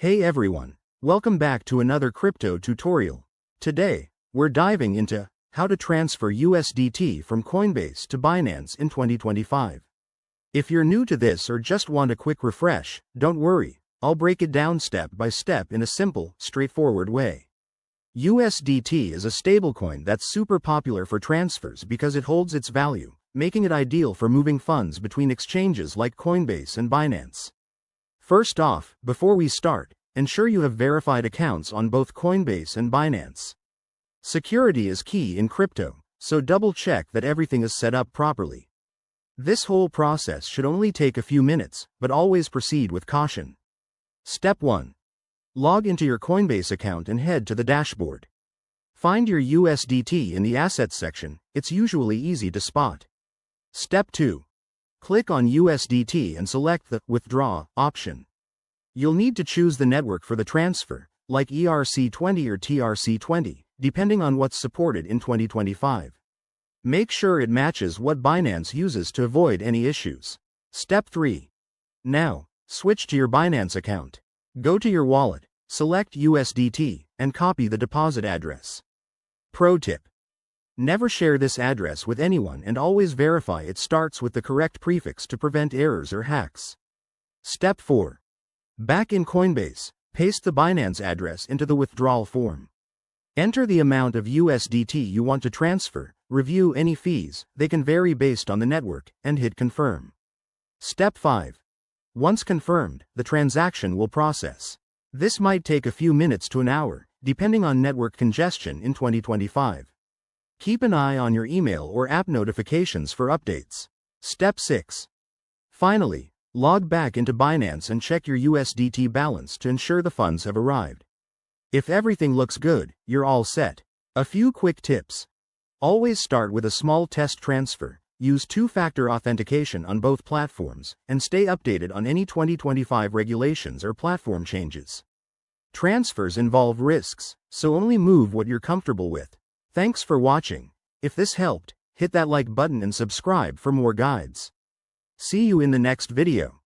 Hey everyone, welcome back to another crypto tutorial. Today, we're diving into how to transfer USDT from Coinbase to Binance in 2025. If you're new to this or just want a quick refresh, don't worry, I'll break it down step by step in a simple, straightforward way. USDT is a stablecoin that's super popular for transfers because it holds its value, making it ideal for moving funds between exchanges like Coinbase and Binance. First off, before we start, ensure you have verified accounts on both Coinbase and Binance. Security is key in crypto, so double-check that everything is set up properly. This whole process should only take a few minutes, but always proceed with caution. Step 1. Log into your Coinbase account and head to the dashboard. Find your USDT in the Assets section, it's usually easy to spot. Step 2. Click on USDT and select the Withdraw option. You'll need to choose the network for the transfer, like ERC20 or TRC20, depending on what's supported in 2025. Make sure it matches what Binance uses to avoid any issues. Step 3. Now, switch to your Binance account. Go to your wallet, select USDT, and copy the deposit address. Pro tip: never share this address with anyone and always verify it starts with the correct prefix to prevent errors or hacks. Step 4. Back in Coinbase, paste the Binance address into the withdrawal form. Enter the amount of USDT you want to transfer, review any fees, they can vary based on the network, and hit confirm. Step 5. Once confirmed, the transaction will process. This might take a few minutes to an hour, depending on network congestion in 2025. Keep an eye on your email or app notifications for updates. Step 6. Finally, log back into Binance and check your USDT balance to ensure the funds have arrived. If everything looks good, you're all set. A few quick tips. Always start with a small test transfer, use two-factor authentication on both platforms, and stay updated on any 2025 regulations or platform changes. Transfers involve risks, so only move what you're comfortable with. Thanks for watching. If this helped, hit that like button and subscribe for more guides. See you in the next video.